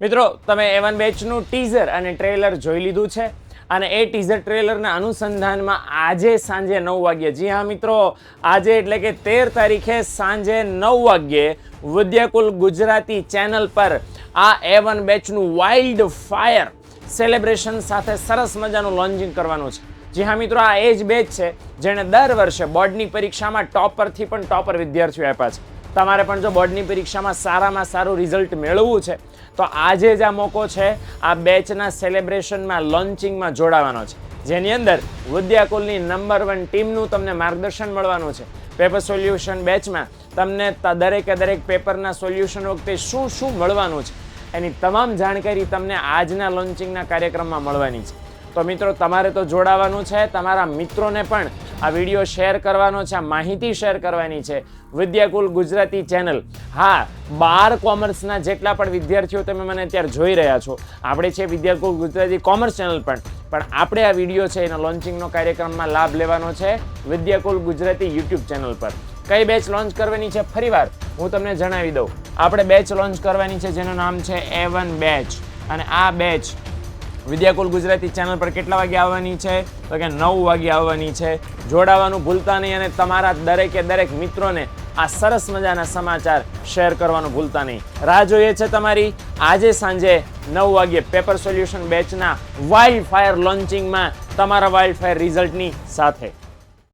મિત્રો તમે A1 બેચનું teaser અને ટ્રેલર જોઈ લીધું છે અને એ ટીઝર ટ્રેલરના અનુસંધાનમાં આજે સાંજે 9 વાગ્યે, જી હા મિત્રો, આજે એટલે કે 13 તારીખે સાંજે 9 વાગ્યે વિદ્યાકુલ ગુજરાતી ચેનલ પર આ A1 બેચનું વાઇલ્ડ ફાયર સેલિબ્રેશન સાથે સરસ મજાનું લોન્ચિંગ કરવાનું છે. જી હા મિત્રો, આ એ જ બેચ છે જેણે દર વર્ષે બોર્ડની પરીક્ષામાં ટોપરથી પણ ટોપર વિદ્યાર્થીઓ આપ્યા છે. તમારે પણ જો બોર્ડની પરીક્ષામાં સારામાં સારું રિઝલ્ટ મેળવવું છે તો આજે જ આ મોકો છે આ બેચના સેલિબ્રેશનમાં લોન્ચિંગમાં જોડાવાનો છે, જેની અંદર વિદ્યાકુલની નંબર 1 ટીમનું તમને માર્ગદર્શન મળવાનું છે. પેપર સોલ્યુશન બેચમાં તમને દરેકે દરેક પેપરના સોલ્યુશન વખતે શું શું મળવાનું છે એની તમામ જાણકારી તમને આજના લોન્ચિંગના કાર્યક્રમમાં મળવાની છે. તો મિત્રો તમારે તો જોડાવાનું છે, તમારા મિત્રોને પણ આ વિડીયો શેર કરવાનો છે, આ માહિતી શેર કરવાની છે. વિદ્યાકુલ ગુજરાતી ચેનલ, હા, 12 કોમર્સના જેટલા પણ વિદ્યાર્થીઓ તમે મને અત્યારે જોઈ રહ્યા છો, આપણે છે વિદ્યાકુલ ગુજરાતી કોમર્સ ચેનલ પણ આપણે આ વિડીયો છે એના લોન્ચિંગનો કાર્યક્રમમાં લાભ લેવાનો છે વિદ્યાકુલ ગુજરાતી યુટ્યુબ ચેનલ પર. કઈ બેચ લોન્ચ કરવાની છે ફરીવાર હું તમને જણાવી દઉં. આપણે બેચ લોન્ચ કરવાની છે જેનું નામ છે A1 બેચ, અને આ બેચ વિદ્યાકુલ ગુજરાતી ચેનલ પર કેટલા વાગે આવવાની છે તો કે 9 વાગે આવવાની છે. જોડાવાનું ભૂલતા નહીં અને તમારા દરેકે દરેક મિત્રોને આ સરસ મજાના સમાચાર શેર કરવાનું ભૂલતા નહીં. રાહ જોઈએ છે તમારી આજે સાંજે 9 વાગે પેપર સોલ્યુશન બેચના વાઇલ્ડ ફાયર લોન્ચિંગમાં તમારા વાઇલ્ડ ફાયર રિઝલ્ટની સાથે.